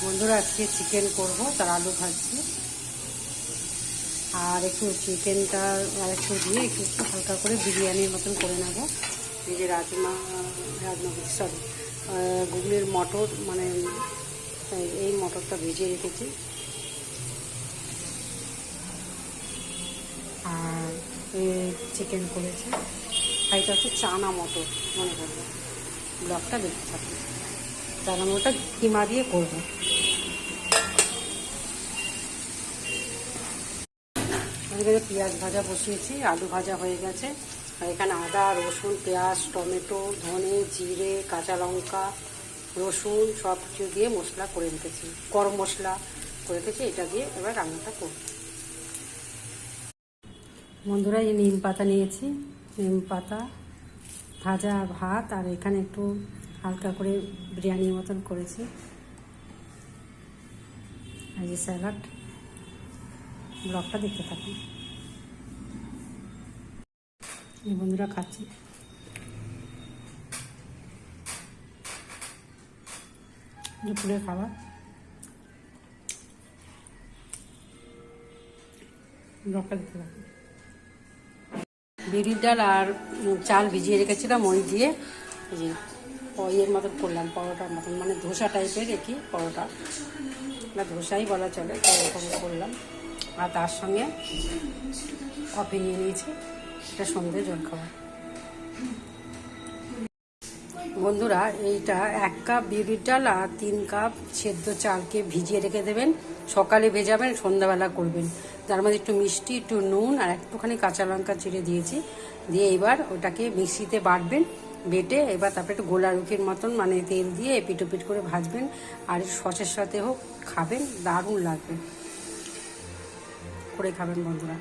বন্ধুরা আজকে চিকেন করব, তার আলু ভাজছি আর একটু চিকেনটা আর একটু দিয়ে একটু হালকা করে বিরিয়ানির মতন করে নেব। এই যে রাজমা সরি গুগলির মটর, মানে এই মটরটা ভিজিয়ে রেখেছি আর চিকেন করেছি। আর এটা হচ্ছে চানা মটর, মনে করবো ব্লগটা দেখতে থাকি। চানা মটরটা কিমা দিয়ে করবো। এখানে পেঁয়াজ ভাজা বসিয়েছি, আলু ভাজা হয়ে গেছে। আর এখানে আদা, রসুন, পেঁয়াজ, টমেটো, ধনে, জিরে, কাঁচা লঙ্কা, রসুন সব কিছু দিয়ে মশলা করে রেখেছি, গরম মশলা করে রেখেছি। এটা দিয়ে এবার রান্নাটা করব। বন্ধুরা এই নিম পাতা নিয়েছি, নিম পাতা, ভাজা ভাত, আর এখানে একটু হালকা করে বিরিয়ানির মতন করেছি। আর যে স্যালাড, ব্লগটা দেখতে থাকুন। এই বন্ধুরা খাচ্ছি। দুপুরের খাবার, ব্লগটা দেখতে থাকুন। বিউলির ডাল আর চাল ভিজিয়ে রেখেছিলাম, ওই দিয়ে এই যে ইয়ের মতন করলাম, পরোটার মতন, মানে ধোসা টাইপের একই পরোটা, না ধোসাই বলা চলে, তো এরকম করলাম। আর তার সঙ্গে কফি নিয়ে নিয়েছি, এটা সন্ধ্যে জলখাবার। বন্ধুরা এইটা 1 কাপ বিউলির ডাল আর 3 কাপ সেদ্ধ চালকে ভিজিয়ে রেখে দেবেন। সকালে ভেজাবেন, সন্ধ্যাবেলা করবেন। তার মধ্যে একটু মিষ্টি, একটু নুন আর একটুখানি কাঁচা লঙ্কা চিড়ে দিয়েছি। দিয়ে এবার ওটাকে মিক্সিতে বাটবেন, বেটে এবার তারপরে একটু গোলা রুটির মতন, মানে তেল দিয়ে এপিট ওপিট করে ভাজবেন। আর সসের সাথে হোক খাবেন, দারুণ লাগবে। করে খাবেন বন্ধুরা।